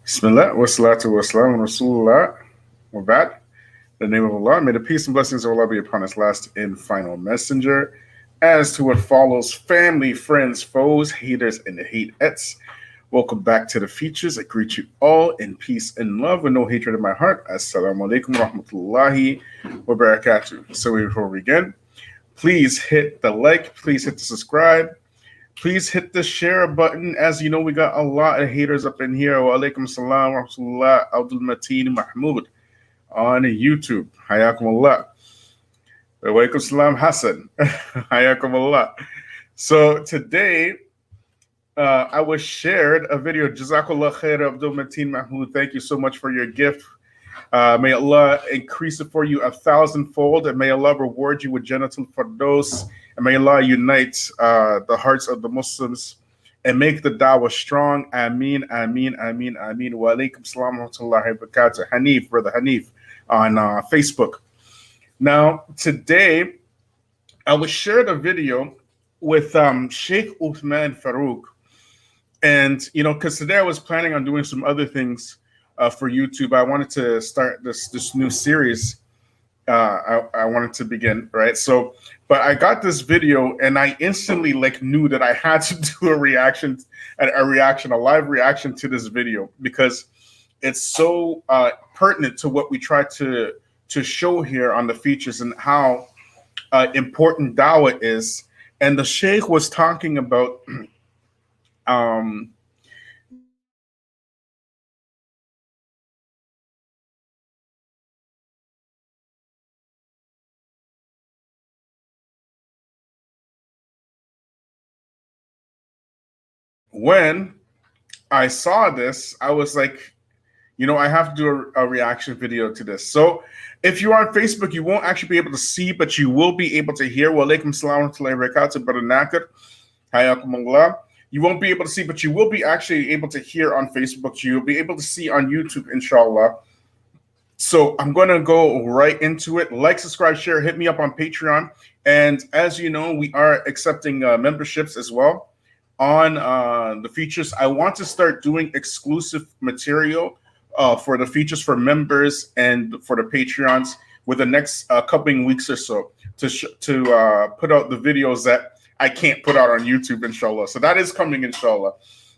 Bismillah, wassalatu wassalamu rasulullah, wa ba'd. In the name of Allah, may the peace and blessings of Allah be upon His last and final messenger. As to what follows, family, friends, foes, haters, and hateettes, welcome back to the Feachaz. I greet you all in peace and love with no hatred in my heart. Assalamu alaikum wa rahmatullahi wa barakatuh. So before we begin, please hit the like, please hit the subscribe, please hit the share button. As you know, we got a lot of haters up in here. Wa alaikum salam wa rahmatullah Abdul Mateen Mahmoud on YouTube. Hayakum Allah. Wa alaikum salam Hassan. Hayakum Allah. So today, I was shared a video. Jazakallah khair Abdul Mateen Mahmoud. Thank you so much for your gift. May Allah increase it for you 1,000-fold, and may Allah reward you with Jannatul Firdaus, and may Allah unite the hearts of the Muslims and make the dawah strong. Ameen, ameen, ameen, ameen. Wa alaikum salam wa rahmatullahi wa barakatuh. Hanif, brother Hanif, on Facebook. Now, today, I was shared a video with Shaykh Uthman Farooq, and because today I was planning on doing some other things for YouTube. I wanted to start this new series. I wanted to begin, right? So, but I got this video and I instantly knew that I had to do a live reaction to this video, because it's so pertinent to what we try to show here on the Feachaz and how important dawah is. And the Shaykh was talking about when I saw this, I was like, I have to do a reaction video to this. So if you're on Facebook, you won't actually be able to see, but you will be able to hear. Wa alaikum salam wa rahmatullahi wa barakatuh, brother Nakir. Hayakum Allah. You won't be able to see, but you will be actually able to hear on Facebook. You'll be able to see on YouTube, inshallah. So I'm going to go right into it. Like, subscribe, share, hit me up on Patreon. And as you know, we are accepting memberships as well on the Feachaz. I want to start doing exclusive material for the Feachaz for members and for the Patreons with the next couple weeks or so to put out the videos that I can't put out on YouTube, inshallah. So that is coming, inshallah.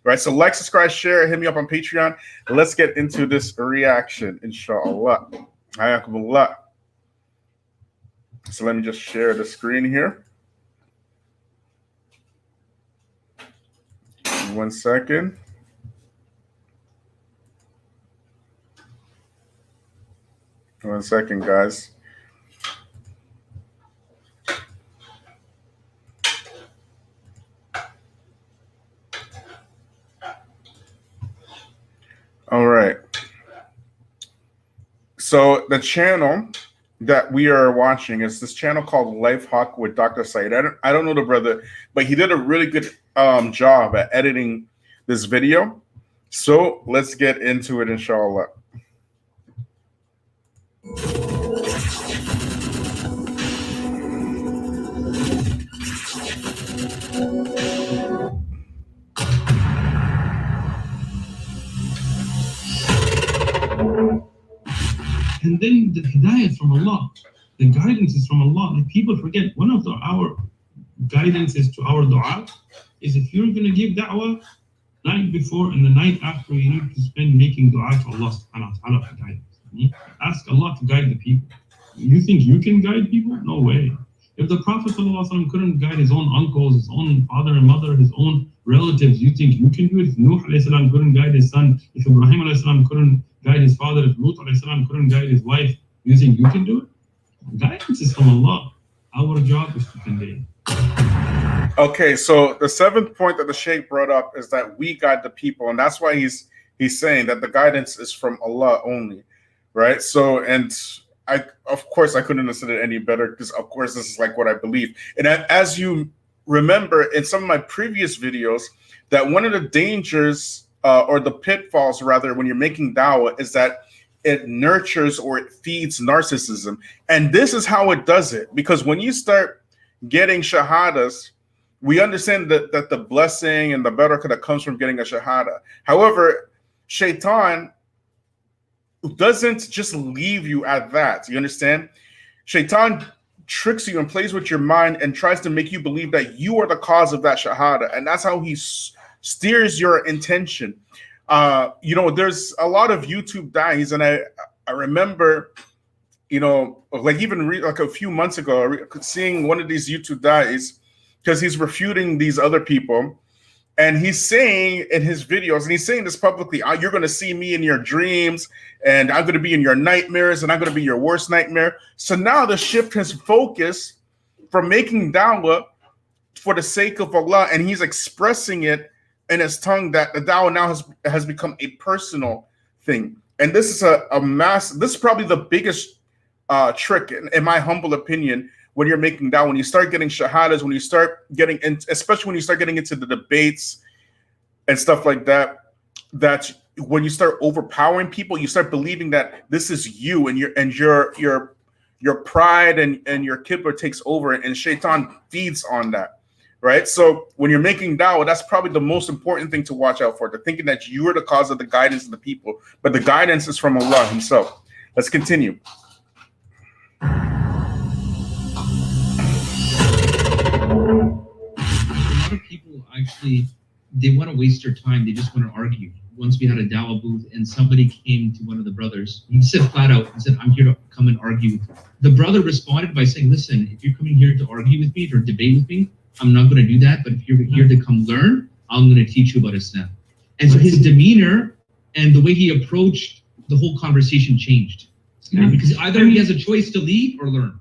Right, so like, subscribe, share, hit me up on Patreon. Let's get into this reaction, inshallah. Hayakumullah. So let me just share the screen here. 1 second. One second, guys. All right. So the channel that we are watching is this channel called Life Hawk with Dr. Said. I don't know the brother, but he did a really good job at editing this video. So let's get into it, inshallah. And then the hidayah from Allah, the guidance is from Allah. Like, people forget, one of our guidances to our dua is, if you're going to give da'wah, night before and the night after, you need to spend making dua to Allah subhanahu wa ta'ala for guidance. Ask Allah to guide the people. You think you can guide people? No way. If the Prophet ﷺ couldn't guide his own uncles, his own father and mother, his own relatives, you think you can do it? If Nuh ﷺ couldn't guide his son, if Ibrahim ﷺ couldn't guide his father, if Lut ﷺ couldn't guide his wife, you think you can do it? Guidance is from Allah. Our job is to convey. Okay, so the seventh point that the Shaykh brought up is that we guide the people, and that's why he's saying that the guidance is from Allah only, right? So, and of course I couldn't have said it any better, because of course this is what I believe. And as you remember in some of my previous videos, that one of the dangers or the pitfalls rather when you're making dawah is that it nurtures or it feeds narcissism. And this is how it does it, because when you start getting shahadas, we understand that the blessing and the barakah that comes from getting a shahada. However, Shaitan doesn't just leave you at that. You understand? Shaitan tricks you and plays with your mind and tries to make you believe that you are the cause of that shahada, and that's how he steers your intention. There's a lot of YouTube da'is, and I remember, like even like a few months ago, seeing one of these YouTube da'is, because he's refuting these other people. And he's saying in his videos, and he's saying this publicly, you're going to see me in your dreams, and I'm going to be in your nightmares, and I'm going to be your worst nightmare. So now the shift has focused from making dawah for the sake of Allah, and he's expressing it in his tongue, that the dawah now has become a personal thing. And this is this is probably the biggest trick, in my humble opinion, when you're making dawah, when you start getting shahadas, when you start getting in, especially when you start getting into the debates and stuff like that, that when you start overpowering people, you start believing that this is you, and your pride and your kibr takes over, and shaitan feeds on that, right? So when you're making dawah, that's probably the most important thing to watch out for. They're thinking that you are the cause of the guidance of the people, but the guidance is from Allah himself. Let's continue. A lot of people actually, they want to waste their time. They just want to argue. Once we had a dawah booth and somebody came to one of the brothers, he said flat out, he said, I'm here to come and argue with you. The brother responded by saying, listen, if you're coming here to argue with me or debate with me, I'm not going to do that. But if you're here to come learn, I'm going to teach you about Islam. And so his demeanor and the way he approached the whole conversation changed. Because either he has a choice to leave or learn.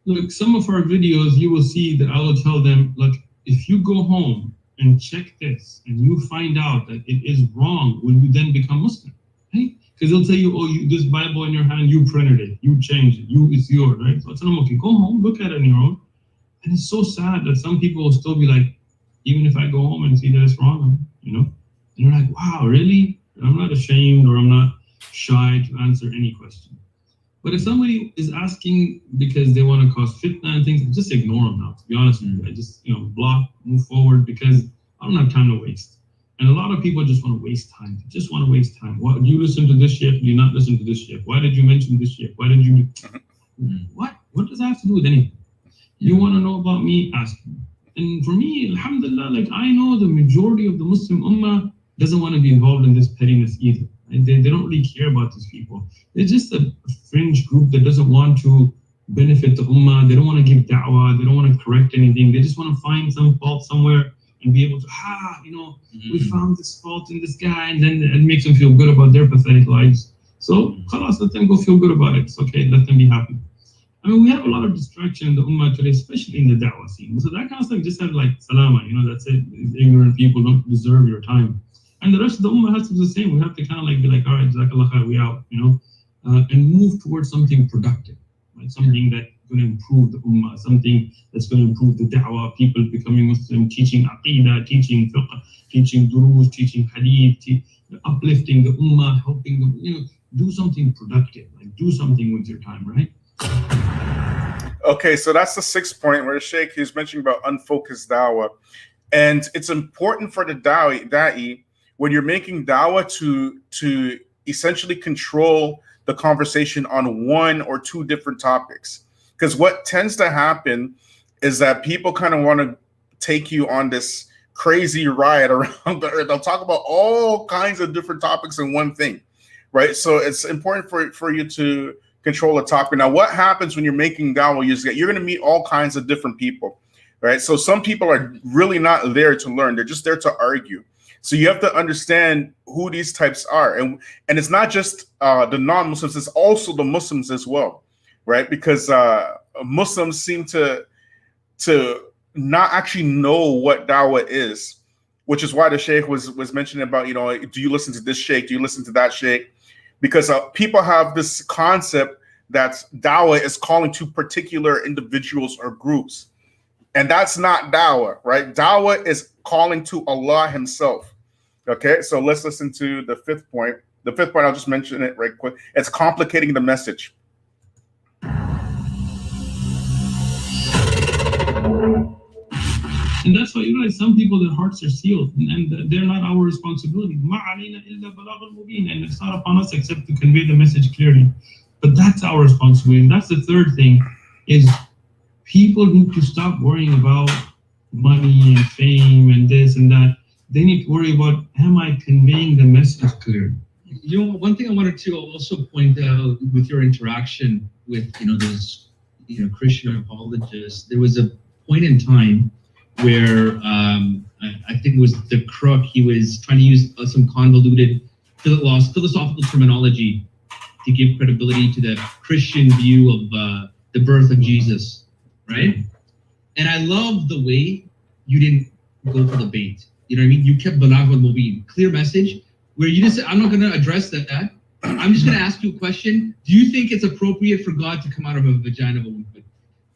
Look, some of our videos, you will see that I will tell them, look, if you go home and check this and you find out that it is wrong, will you then become Muslim? Right? Because they'll tell you, this Bible in your hand, you printed it, you changed it, it's yours, right? So I tell them, okay, go home, look at it on your own. And it's so sad that some people will still be like, even if I go home and see that it's wrong, and you're like, wow, really? And I'm not ashamed, or I'm not shy to answer any question. But if somebody is asking because they want to cause fitna and things, just ignore them now, to be honest with you. I just, block, move forward, because I don't have time to waste. And a lot of people just want to waste time. They just want to waste time. Do you listen to this shaykh? Do you not listen to this shaykh? Why did you mention this shaykh? Why did you? What? What does that have to do with anything? You want to know about me? Ask me. And for me, alhamdulillah, like I know the majority of the Muslim ummah doesn't want to be involved in this pettiness either. And they don't really care about these people. They're just a fringe group that doesn't want to benefit the ummah. They don't want to give da'wah. They don't want to correct anything. They just want to find some fault somewhere and be able to, we found this fault in this guy, and then it makes them feel good about their pathetic lives. So, khalas, let them go feel good about it. It's okay, let them be happy. I mean, we have a lot of distraction in the ummah today, especially in the da'wah scene. So that kind of stuff just have like salama, that's it. Ignorant people don't deserve your time. And the rest of the ummah has to do the same. We have to kind of like be like, all right, jazakallah khair, we out, and move towards something productive, right? Something that's going to improve the ummah, something that's going to improve the da'wah, people becoming Muslim, teaching aqeedah, teaching fiqh, teaching duroos, teaching hadith, uplifting the ummah, helping them, do something productive, like do something with your time, right? Okay, so that's the 6th point where the Shaykh is mentioning about unfocused dawah. And it's important for the da'i when you're making dawah to essentially control the conversation on 1 or 2 different topics. Because what tends to happen is that people kind of want to take you on this crazy ride around the earth. They'll talk about all kinds of different topics in one thing, right? So it's important for you to control a topic. Now, what happens when you're making dawah? You're going to meet all kinds of different people, right? So some people are really not there to learn. They're just there to argue. So you have to understand who these types are. And it's not just the non-Muslims, it's also the Muslims as well, right? Because Muslims seem to not actually know what dawah is, which is why the Shaykh was mentioning about, do you listen to this Shaykh? Do you listen to that Shaykh? Because people have this concept that dawah is calling to particular individuals or groups. And that's not dawah, right? Dawah is calling to Allah himself. Okay, so let's listen to the 5th point. The 5th point, I'll just mention it right quick. It's complicating the message. And that's why you realize some people, their hearts are sealed, and they're not our responsibility. مَا عَلَيْنَا إِلَّا بَلَاغُ الْمُبِينَ. And it's not upon us except to convey the message clearly. But that's our responsibility. And that's the third thing, is people need to stop worrying about money and fame and this and that. They need to worry about, am I conveying the message clearly? You know, one thing I wanted to also point out with your interaction with, those, Christian apologists, there was a point in time where I think it was the crook, he was trying to use some convoluted philosophical terminology to give credibility to the Christian view of the birth of Jesus, right? And I love the way you didn't go for the bait. You know what I mean? You kept balagh al-mubin, clear message, where you just said, I'm not going to address that. I'm just going to ask you a question. Do you think it's appropriate for God to come out of a vagina of a woman?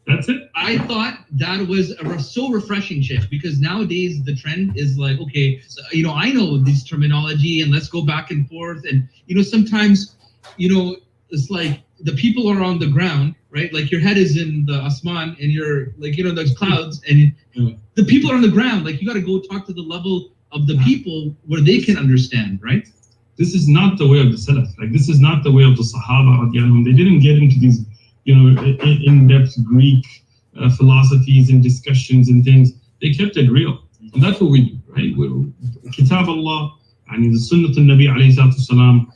That's it. I thought that was so refreshing, Shaykh, because nowadays the trend is like, okay, so, I know this terminology and let's go back and forth. And, sometimes, it's like the people are on the ground, right? Like your head is in the asman and you're like, there's clouds and the people are on the ground. Like you got to go talk to the level of the people where they can understand, right? This is not the way of the Salaf. Like this is not the way of the Sahaba. They didn't get into these, in-depth Greek philosophies and discussions and things. They kept it real. And that's what we do, right? Kitab Allah, and the Sunnah al-Nabi alayhi salatu salam,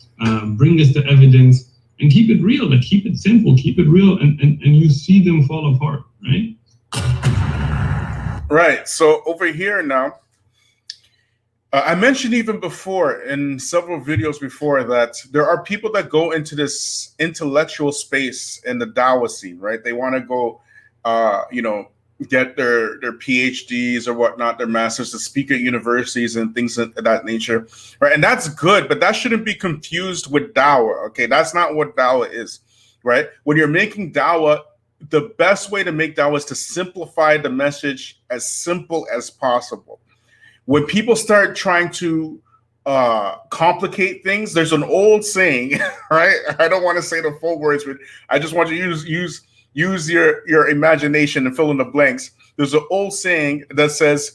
bring us the evidence and keep it real, like keep it simple, keep it real, and you see them fall apart, right? Right. So over here now, I mentioned even before in several videos before that there are people that go into this intellectual space in the Dawah scene, right? They want to go, get their PhDs or whatnot, their masters, to speak at universities and things of that nature, right? And that's good, but that shouldn't be confused with Dawah, okay? That's not what Dawah is, right? When you're making Dawah, the best way to make Dawah is to simplify the message as simple as possible. When people start trying to complicate things, there's an old saying, right? I don't want to say the full words, but I just want you to use your imagination and fill in the blanks. There's an old saying that says,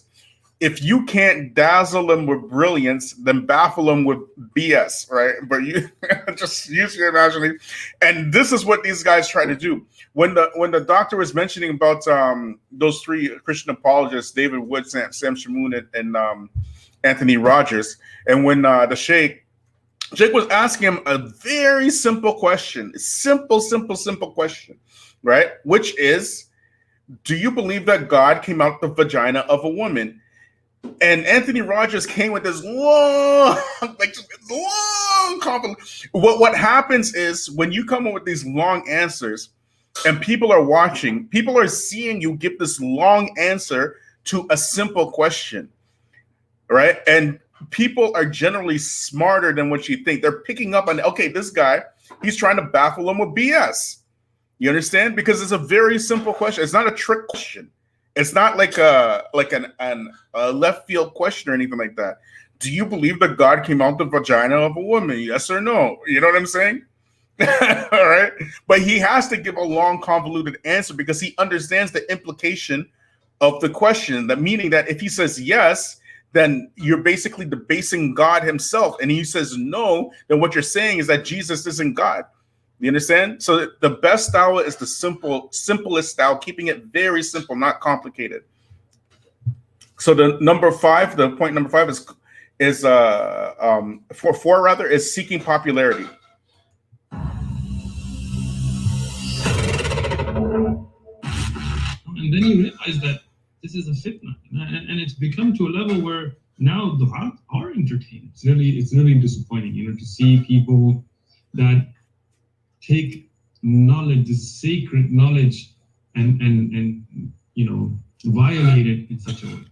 if you can't dazzle them with brilliance, then baffle them with BS, right? But you just use your imagination. And this is what these guys try to do. When the doctor was mentioning about those three Christian apologists, David Wood, Sam Shamoun, and Anthony Rogers, and when the Shaykh was asking him a very simple question, simple question, right? Which is, do you believe that God came out the vagina of a woman? And Anthony Rogers came with this long, compliment. What happens is when you come up with these long answers and people are watching, people are seeing you give this long answer to a simple question, right? And people are generally smarter than what you think. They're picking up on, okay, this guy, he's trying to baffle them with BS. You understand? Because it's a very simple question. It's not a trick question. It's not like a left field question or anything like that. Do you believe that God came out the vagina of a woman? Yes or no? You know what I'm saying? All right. But he has to give a long, convoluted answer because he understands the implication of the question. That meaning that if he says yes, then you're basically debasing God himself. And he says no, then what you're saying is that Jesus isn't God. You understand? So the best style is the simplest style, keeping it very simple, not complicated. So the point number five is seeking popularity. And then you realize that this is a fitna, and it's become to a level where now du'at are entertained. It's really disappointing, to see people that take knowledge, the sacred knowledge, and violate it in such a way.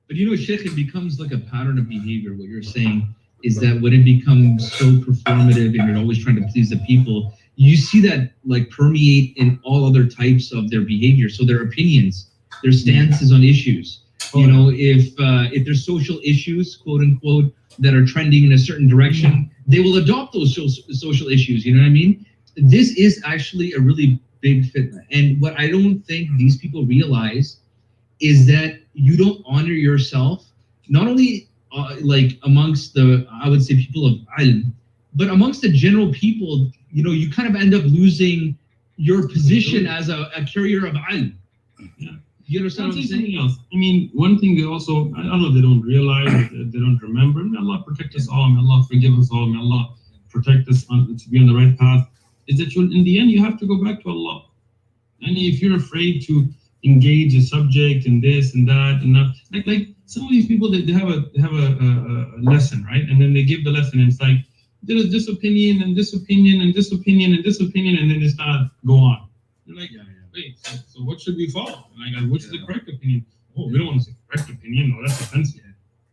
But Shaykh, it becomes like a pattern of behavior. What you're saying is that when it becomes so performative and you're always trying to please the people, you see that like permeate in all other types of their behavior. So their opinions, their stances on issues. If there's social issues, quote unquote, that are trending in a certain direction, they will adopt those social issues. You know what I mean? This is actually a really big fitna. And what I don't think these people realize is that you don't honor yourself, not only like amongst the, I would say, people of ilm, but amongst the general people. You kind of end up losing your position as a carrier of ilm. Yeah. You understand what I'm saying? Something else. I mean, one thing they also, I don't know, they don't realize, they don't remember. May Allah protect us all. May Allah forgive us all. May Allah protect us to be on the right path. Is that in the end, you have to go back to Allah. And if you're afraid to engage a subject and this and that and that, like some of these people, they have a lesson, right? And then they give the lesson, and it's like, there is this opinion and this opinion and this opinion and this opinion, and then it's not go on. They're like, wait, so what should we follow? Like, what's the correct opinion? Oh, we don't want to say correct opinion. No, that's offensive.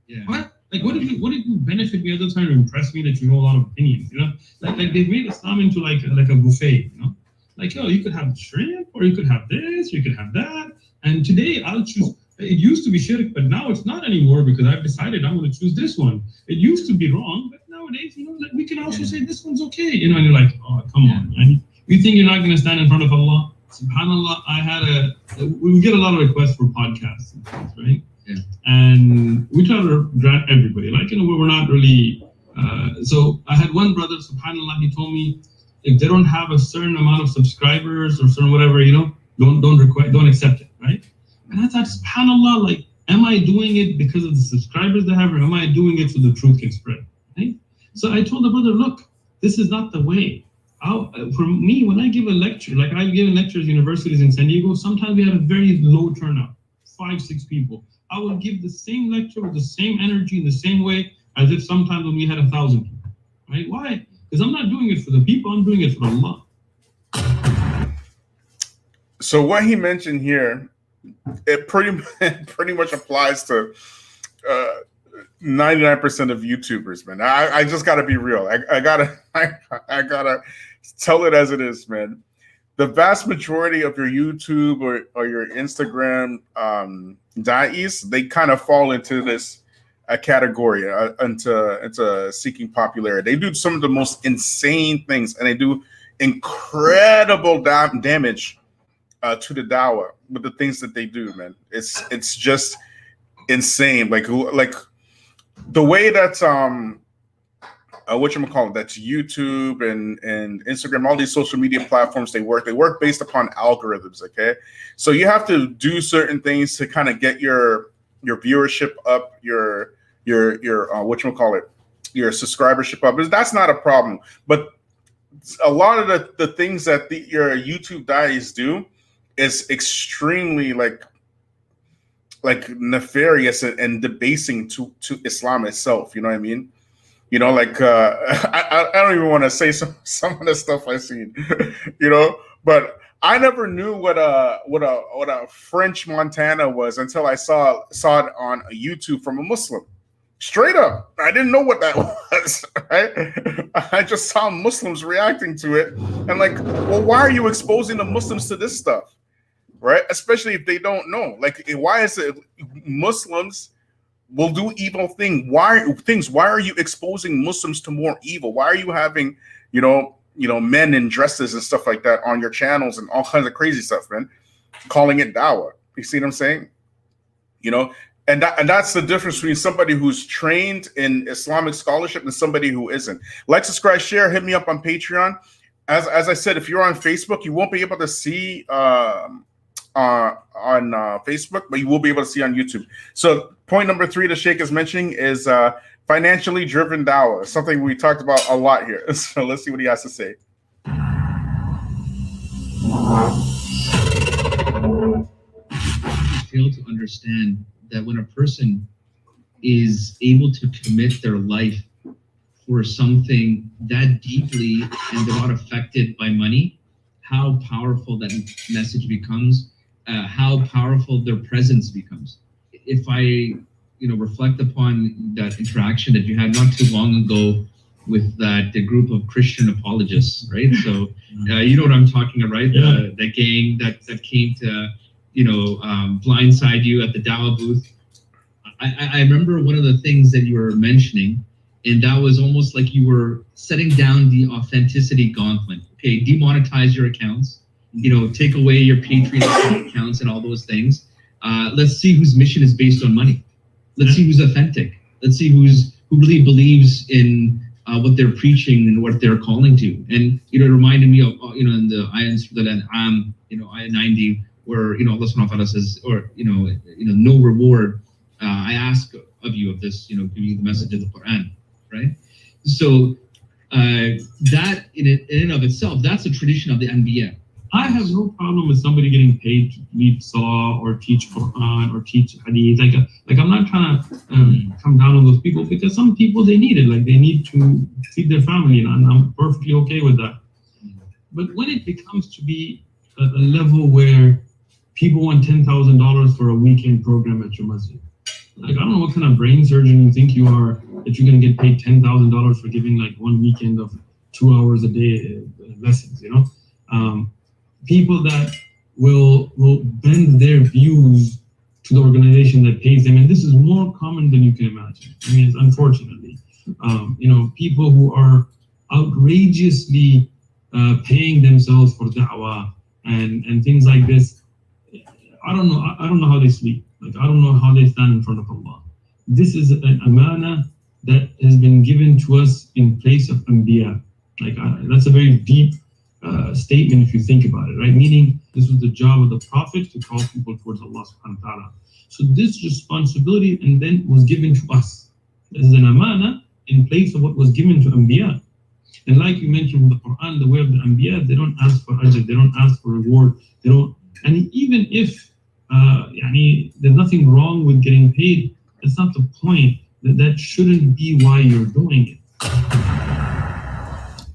Yeah. What? Like, what did you benefit me other time to impress me that you know a lot of opinions? Like they've made Islam into like a buffet. Like, you could have shrimp, or you could have this, or you could have that. And today I'll choose. It used to be shirk, but now it's not anymore because I've decided I'm going to choose this one. It used to be wrong, but nowadays, like, we can also say this one's okay. And you're like, oh, come on, man. You think you're not going to stand in front of Allah? SubhanAllah, we get a lot of requests for podcasts and things, right? Yeah. And we try to grant everybody. Like, we're not really. So I had one brother, SubhanAllah, he told me, if they don't have a certain amount of subscribers or certain whatever, don't accept it, right? And I thought, SubhanAllah, like, am I doing it because of the subscribers they have, or am I doing it so the truth can spread? Right? So I told the brother, look, this is not the way. For me, when I give a lecture, like I've given lectures at universities in San Diego, sometimes we had a very low turnout, 5-6 people. I will give the same lecture with the same energy in the same way as if sometimes when we had 1,000 people. Right? Why? Because I'm not doing it for the people, I'm doing it for Allah. So what he mentioned here, it pretty much applies to 99% of YouTubers, man. I just gotta be real. I gotta tell it as it is, man. The vast majority of your YouTube or your Instagram da'is, they kind of fall into this category, into seeking popularity. They do some of the most insane things, and they do incredible damage to the dawah with the things that they do, man. It's just insane. Like the way that whatchamacallit, that's YouTube and Instagram, all these social media platforms, they work based upon algorithms. Okay, so you have to do certain things to kind of get your viewership up, your whatchamacallit, your subscribership up. That's not a problem, but a lot of the things that your YouTube da'is do is extremely like nefarious and debasing to Islam itself. You know what I mean? Like I don't even want to say some of the stuff I've seen, but I never knew what a French Montana was until I saw it on YouTube from a Muslim. Straight up, I didn't know what that was, right? I just saw Muslims reacting to it, and like, well, why are you exposing the Muslims to this stuff, right? Especially if they don't know. Like, why is it Muslims will do evil things? Why are you exposing Muslims to more evil? Why are you having, men in dresses and stuff like that on your channels and all kinds of crazy stuff, man? Calling it dawah. You see what I'm saying? And that's the difference between somebody who's trained in Islamic scholarship and somebody who isn't. Like, subscribe, share, hit me up on Patreon. As I said, if you're on Facebook, you won't be able to see on Facebook, but you will be able to see on YouTube. So point number 3 the Shaykh is mentioning is financially driven dawah, something we talked about a lot here. So let's see what he has to say. Fail to understand that when a person is able to commit their life for something that deeply and they're not affected by money, how powerful that message becomes, how powerful their presence becomes. If I, reflect upon that interaction that you had not too long ago with the group of Christian apologists, right? So you know what I'm talking about, right? Yeah. The gang that came to blindside you at the dawah booth. I remember one of the things that you were mentioning, and that was almost like you were setting down the authenticity gauntlet. Okay, demonetize your accounts, take away your Patreon accounts and all those things. let's see whose mission is based on money. Let's see who's authentic. Let's see who really believes in what they're preaching and what they're calling to. And it reminded me of in the ayah Surah Al-An'am, ayah 90, where Allah subhanahu wa ta'ala says, or no reward. I ask of you of this, giving you the message of the Quran, right? So that in and of itself, that's a tradition of the Anbiya. I have no problem with somebody getting paid to lead Salah or teach Quran or teach Hadith. Like I'm not trying to come down on those people, because some people, they need it. Like they need to feed their family, and I'm perfectly okay with that. But when it becomes to be a level where people want $10,000 for a weekend program at your masjid, like I don't know what kind of brain surgeon you think you are, that you're going to get paid $10,000 for giving like one weekend of 2 hours a day lessons, people that will bend their views to the organization that pays them, and this is more common than you can imagine. I mean, it's unfortunately, people who are outrageously paying themselves for da'wah and things like this. I don't know how they sleep. Like I don't know how they stand in front of Allah. This is an amana that has been given to us in place of Anbiya. Like that's a very deep statement if you think about it, right? Meaning this was the job of the Prophet to call people towards Allah subhanahu wa ta'ala. So this responsibility and then was given to us as an amana in place of what was given to Anbiya. And like you mentioned in the Quran, the way of the Anbiya, they don't ask for ajr, they don't ask for reward, they don't. And even if there's nothing wrong with getting paid, that's not the point. That shouldn't be why you're doing it.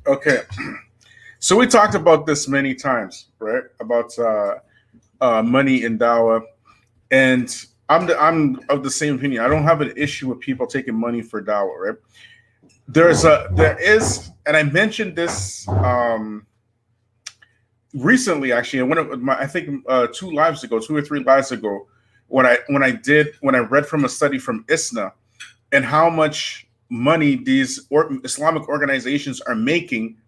Okay. So we talked about this many times, right? About money in dawah, and I'm of the same opinion. I don't have an issue with people taking money for dawah, right? There is, and I mentioned this recently, actually. I think 2 or 3 lives ago, when I read from a study from ISNA, and how much money these Islamic organizations are making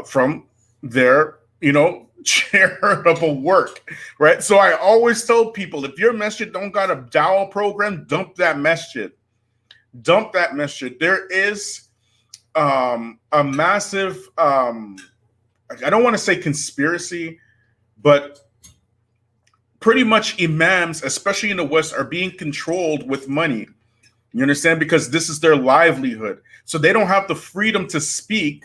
from their, charitable work, right? So I always tell people, if your masjid don't got a dawah program, dump that masjid. Dump that masjid. There is a massive, I don't want to say conspiracy, but pretty much imams, especially in the West, are being controlled with money. You understand? Because this is their livelihood. So they don't have the freedom to speak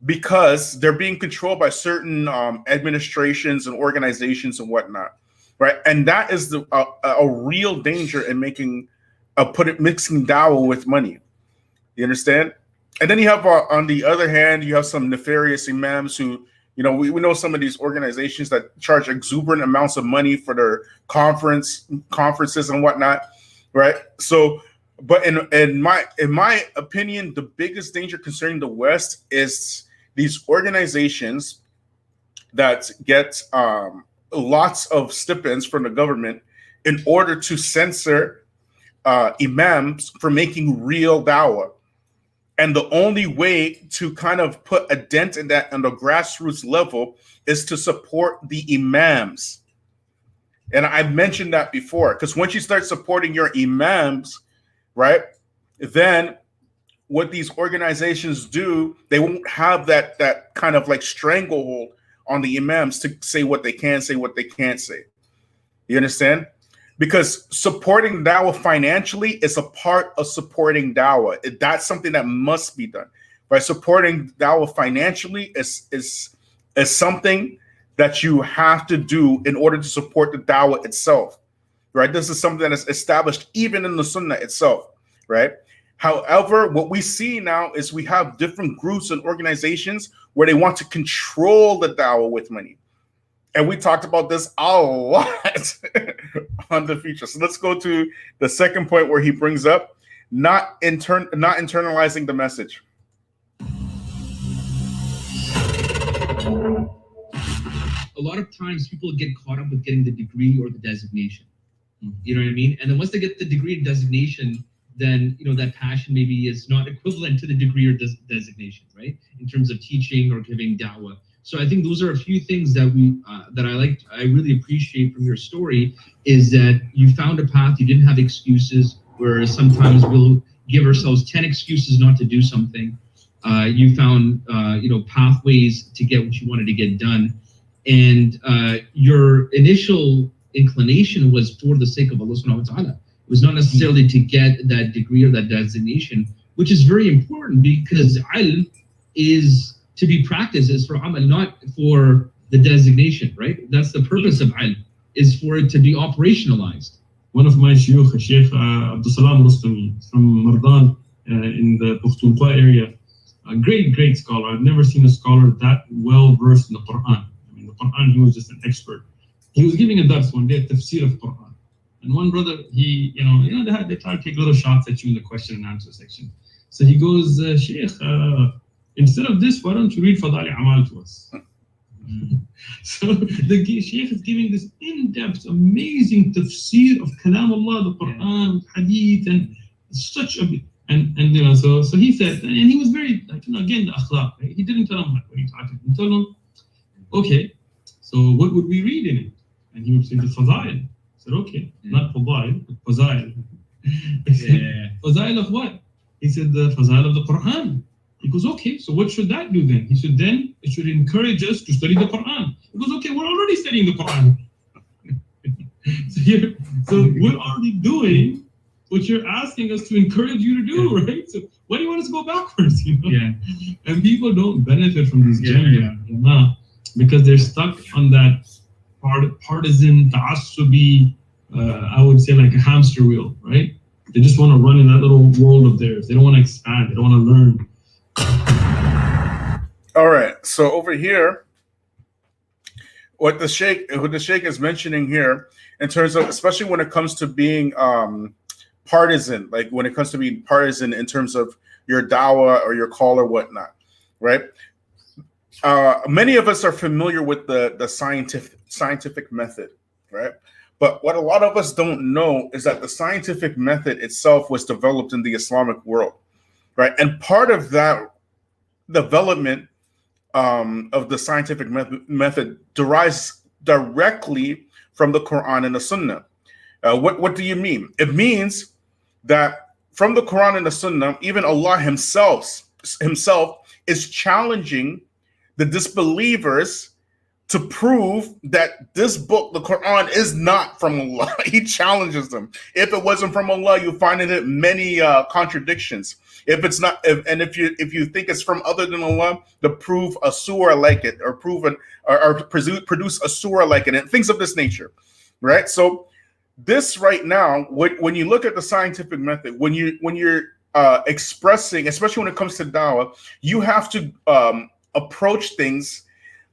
because they're being controlled by certain administrations and organizations and whatnot, right? And that is a real danger in mixing dawah with money. You understand? And then you have, on the other hand, you have some nefarious imams who, we know some of these organizations that charge exuberant amounts of money for their conferences and whatnot, right? So, but in my opinion, the biggest danger concerning the West is these organizations that get lots of stipends from the government in order to censor imams for making real dawah. And the only way to kind of put a dent in that on the grassroots level is to support the imams. And I've mentioned that before, because once you start supporting your imams, right, then what these organizations do, they won't have that kind of like stranglehold on the imams to say what they can say, what they can't say. You understand? Because supporting dawah financially is a part of supporting dawah. That's something that must be done. Right? Supporting dawah financially is something that you have to do in order to support the dawah itself. Right? This is something that is established even in the sunnah itself. Right? However, what we see now is we have different groups and organizations where they want to control the dawah with money. And we talked about this a lot on the feature. So let's go to the second point where he brings up not internalizing the message. A lot of times people get caught up with getting the degree or the designation. You know what I mean? And then once they get the degree and designation, then that passion maybe is not equivalent to the degree or designation, right? In terms of teaching or giving da'wah. So I think those are a few things that I really appreciate from your story, is that you found a path, you didn't have excuses, where sometimes we'll give ourselves 10 excuses not to do something. You found pathways to get what you wanted to get done. And your initial inclination was for the sake of Allah subhanahu wa ta'ala. It was not necessarily to get that degree or that designation, which is very important, because ilm is to be practiced, is for amal, not for the designation, right? That's the purpose of ilm, is for it to be operationalized. One of my Shaykh, Shaykh Salaam Alaikum from Mardan in the Pukhtunkhwa area, a great scholar. I've never seen a scholar that well versed in the Quran. I mean, the Quran, he was just an expert. He was giving a dars one day, a tafsir of Quran. And one brother, they try to take little shots at you in the question and answer section. So he goes, Shaykh, instead of this, why don't you read Fadali Amal to us? So the Shaykh is giving this in-depth, amazing tafsir of Kalam Allah, the Quran, Hadith, and such a so he said, and he was very again the akhlaq. Right? He didn't tell him what are you talking. He told him, okay, so what would we read in it? And he would say the Fadail. I said, okay, not Fadail, but Fazail. Fazail of what? He said the Fazail of the Quran. He goes, okay, so what should that do then? He said, then it should encourage us to study the Quran. He goes, okay, we're already studying the Quran. so we're already doing what you're asking us to encourage you to do, right? So why do you want us to go backwards? And people don't benefit from these gems, because they're stuck on that partisan, ta'assubi, I would say like a hamster wheel, right? They just want to run in that little world of theirs. They don't want to expand. They don't want to learn. All right. So over here, what the Shaykh is mentioning here, in terms of, especially when it comes to being partisan, like when it comes to being partisan in terms of your dawah or your call or whatnot, right? Many of us are familiar with the scientific method, right? But what a lot of us don't know is that the scientific method itself was developed in the Islamic world, right? And part of that development of the scientific method derives directly from the Quran and the Sunnah. What do you mean? It means that from the Quran and the Sunnah, even Allah himself is challenging the disbelievers to prove that this book, the Quran, is not from Allah. He challenges them. If it wasn't from Allah, you find in it many contradictions. If it's not, if you think it's from other than Allah, to prove a surah like it, or produce a surah like it, and things of this nature, right? So this right now, when you look at the scientific method, when you're expressing, especially when it comes to dawah, you have to approach things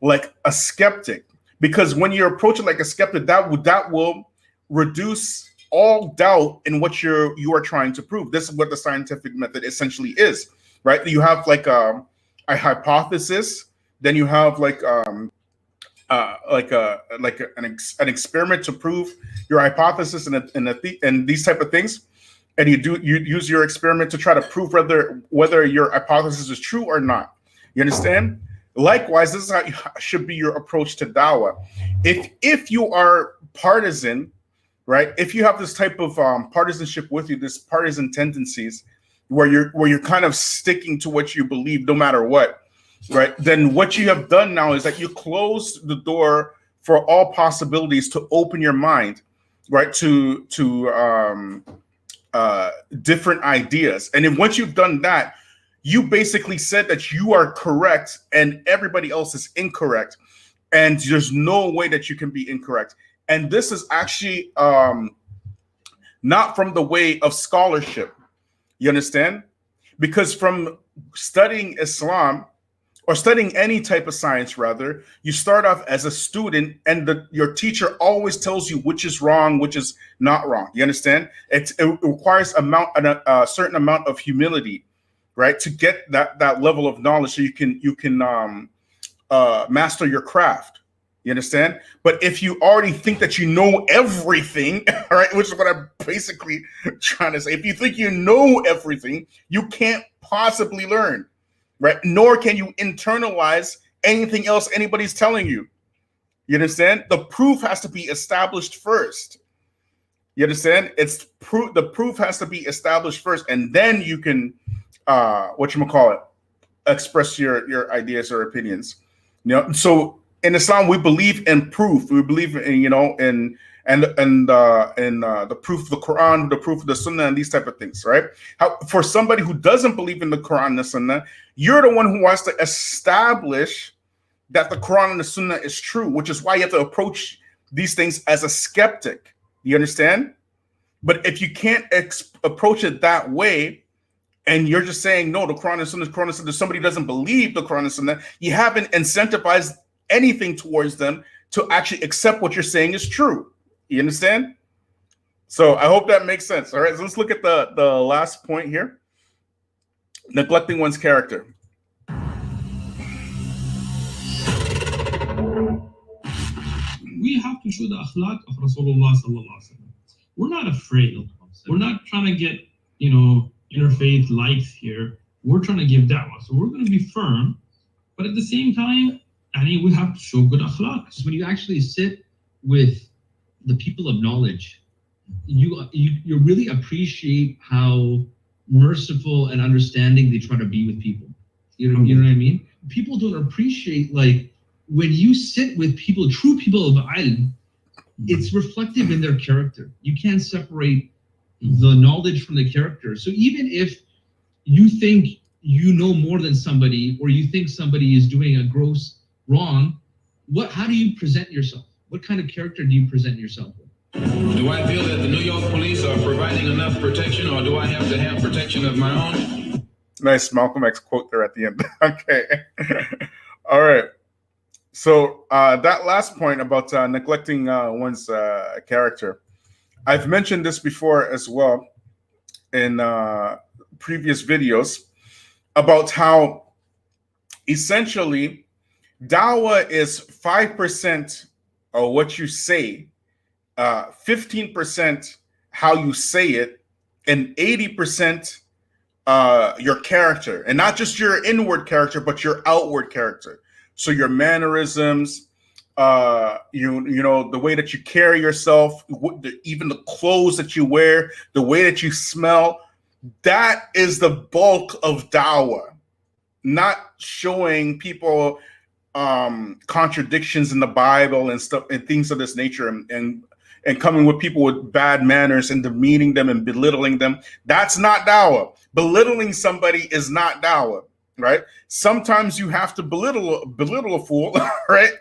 like a skeptic, because when you approach it like a skeptic, that will reduce all doubt in what you are trying to prove. This is what the scientific method essentially is, right? You have like a hypothesis, then you have an experiment to prove your hypothesis and these type of things, and you use your experiment to try to prove whether your hypothesis is true or not. You understand? Likewise, this is how should be your approach to dawah. If you are partisan, right? If you have this type of partisanship with you, this partisan tendencies, where you're kind of sticking to what you believe no matter what, right? Then what you have done now is that you close the door for all possibilities to open your mind, right? To different ideas, and then once you've done that, you basically said that you are correct and everybody else is incorrect, and there's no way that you can be incorrect. And this is actually not from the way of scholarship. You understand? Because from studying Islam, or studying any type of science rather, you start off as a student, and your teacher always tells you which is wrong, which is not wrong. You understand? It requires a certain amount of humility, right, to get that level of knowledge, so you can master your craft. You understand? But if you already think that you know everything, right, which is what I'm basically trying to say, if you think you know everything, you can't possibly learn, right? Nor can you internalize anything else anybody's telling you. You understand? The proof has to be established first. You understand? It's proof. The proof has to be established first, and then you can, express your ideas or opinions. So in Islam, we believe in proof. We believe in the proof of the Quran, the proof of the Sunnah, and these type of things, right? For somebody who doesn't believe in the Quran and the Sunnah, you're the one who wants to establish that the Quran and the Sunnah is true, which is why you have to approach these things as a skeptic. You understand? But if you can't approach it that way, and you're just saying, no, the Quran and Sunnah, Quran and Sunnah, somebody doesn't believe the Quran and Sunnah, you haven't incentivized anything towards them to actually accept what you're saying is true. You understand? So I hope that makes sense. All right, so let's look at the last point here. Neglecting one's character. We have to show the akhlaq of Rasulullah sallallahu alaihi wasallam. We're not afraid. We're not trying to get, interfaith likes here. We're trying to give da'wah. So we're going to be firm, but at the same time, we have to show good akhlaq. So when you actually sit with the people of knowledge, you really appreciate how merciful and understanding they try to be with people. You know what I mean? People don't appreciate, like, when you sit with people, true people of ilm, it's reflective in their character. You can't separate the knowledge from the character. So even if you think you know more than somebody, or you think somebody is doing a gross wrong, how do you present yourself? What kind of character do you present yourself with? Do I feel that the New York police are providing enough protection, or do I have to have protection of my own? Nice Malcolm X quote there at the end. Okay. All right. So that last point about neglecting one's character, I've mentioned this before as well in previous videos about how essentially dawah is 5% of what you say, 15% how you say it, and 80% your character, and not just your inward character, but your outward character. So your mannerisms, the way that you carry yourself, even the clothes that you wear, the way that you smell, that is the bulk of dawah. Not showing people contradictions in the Bible and stuff and things of this nature, and coming with people with bad manners and demeaning them and belittling them. That's not dawah. Belittling somebody is not dawah. Right? Sometimes you have to belittle a fool, right?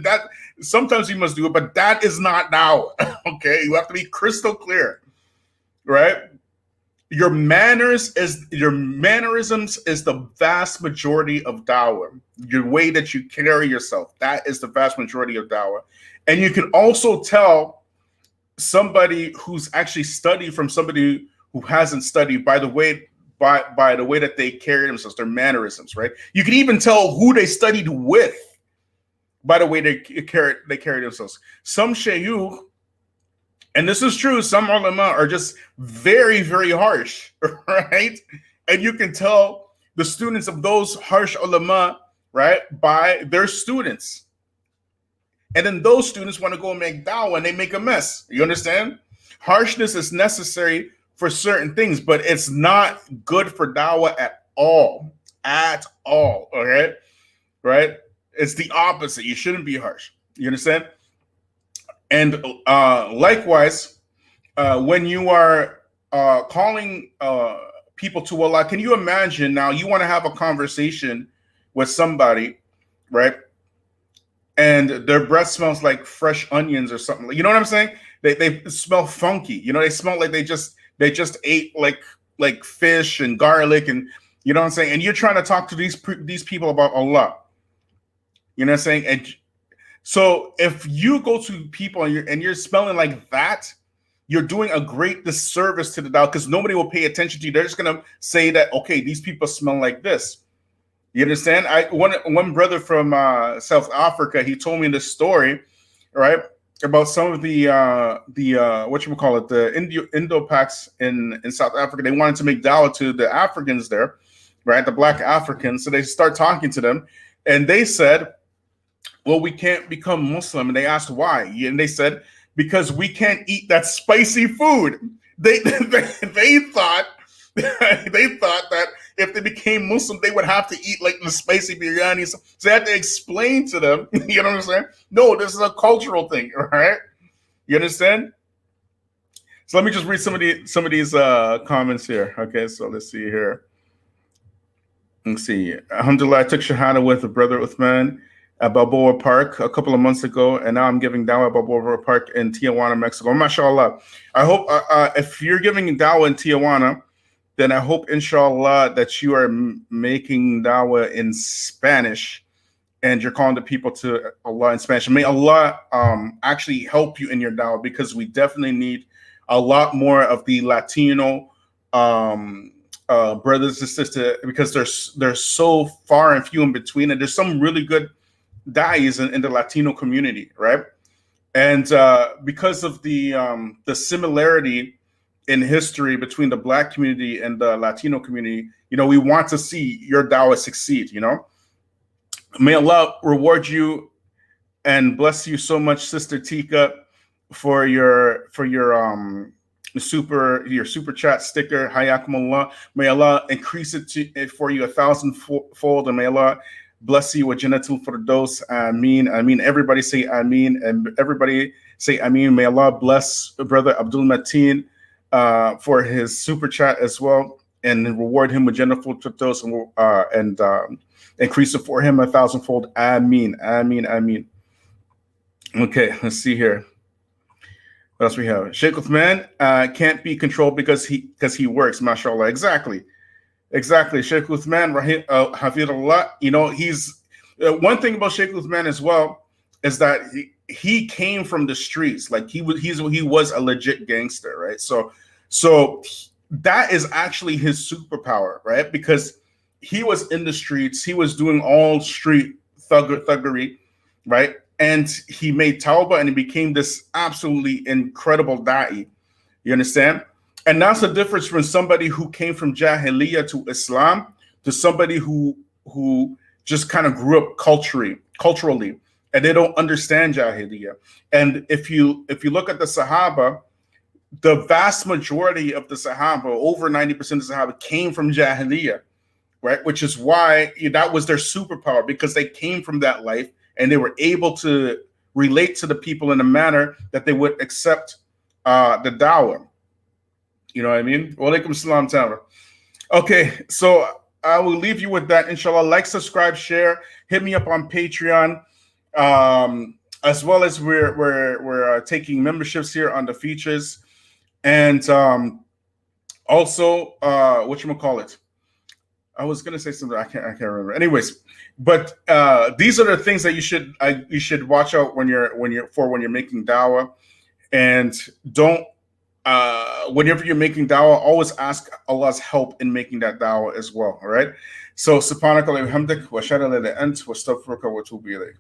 That sometimes you must do it, but that is not dawah. Okay, you have to be crystal clear, right? Your mannerisms is the vast majority of dawah. Your way that you carry yourself, that is the vast majority of dawah. And you can also tell somebody who's actually studied from somebody who hasn't studied by the way that they carry themselves, their mannerisms, right? You can even tell who they studied with by the way they carry themselves. Some shaykh, and this is true, some ulama are just very, very harsh, right? And you can tell the students of those harsh ulama, right, by their students. And then those students want to go and make dawah and they make a mess. You understand? Harshness is necessary for certain things, but it's not good for dawah at all. Okay, right? It's the opposite. You shouldn't be harsh. You understand? And likewise, when you are calling people to Allah, can you imagine now you want to have a conversation with somebody, right? And their breath smells like fresh onions or something. You know what I'm saying? They smell funky. They smell like they just ate like fish and garlic, and you know what I'm saying? And you're trying to talk to these people about Allah. You know what I'm saying? And so if you go to people and you're smelling like that, you're doing a great disservice to the dawah, because nobody will pay attention to you. They're just gonna say that, okay, these people smell like this. You understand? One brother from South Africa, he told me this story, right, about some of the Indo-Pacs in South Africa. They wanted to make dawah to the Africans there, right, the black Africans. So they start talking to them, And they said, well, we can't become Muslim. And they asked why. And they said, because we can't eat that spicy food. They thought that if they became Muslim, they would have to eat like the spicy biryani. So they had to explain to them, you know what I'm saying? No, this is a cultural thing, right? You understand? So let me just read some of these comments here. Okay, so let's see here. Let's see. Alhamdulillah, I took Shahada with a brother Uthman at Balboa Park a couple of months ago, and now I'm giving dawah at Balboa Park in Tijuana, Mexico. MashaAllah. I hope if you're giving dawah in Tijuana, then I hope, inshallah, that you are making dawah in Spanish and you're calling the people to Allah in Spanish. May Allah actually help you in your dawah, because we definitely need a lot more of the Latino brothers and sisters, because they're so far and few in between, and there's some really good da'is in the Latino community, right? And because of the similarity in history between the Black community and the Latino community, you know, we want to see your dawah succeed, you know. May Allah reward you and bless you so much, Sister Tika, for your super chat sticker. Hayakumullah. May Allah increase it for you 1,000-fold, and may Allah bless you with Jannatul Firdaus. Ameen. Ameen. Everybody say Ameen, and everybody say Ameen. May Allah bless Brother Abdul Mateen for his super chat as well, and reward him with Jannatul Firdaus, and increase it for him 1,000-fold. Ameen. Ameen. Ameen. Okay, let's see here. What else we have? Shaykh Uthman can't be controlled because he works. MashaAllah. Exactly. Shaykh Uthman, Hafidullah, you know, he's one thing about Shaykh Uthman as well is that he came from the streets. Like he was a legit gangster, right? So that is actually his superpower, right? Because he was in the streets, he was doing all street thuggery, right? And he made tawbah and he became this absolutely incredible da'i. You understand? And that's the difference from somebody who came from Jahiliyyah to Islam to somebody who just kind of grew up culturally, and they don't understand Jahiliyyah. And if you look at the Sahaba, the vast majority of the Sahaba, over 90% of the Sahaba, came from Jahiliyyah, right? Which is why that was their superpower, because they came from that life and they were able to relate to the people in a manner that they would accept the dawah. You know what I mean? Wa alaikum salam ta'ala. Okay, so I will leave you with that. Inshallah, like, subscribe, share. Hit me up on Patreon, as well as we're taking memberships here on the Feachaz, and also whatchamacallit. I was gonna say something I can't remember. Anyways, but these are the things that you should watch out when you're making dawah, and don't. Whenever you're making dawah, always ask Allah's help in making that dawah as well. All right. So subhanaka wa bihamdik wa ashhadu an la ilaha illa anta wa astaghfiruka wa atubu ilayk.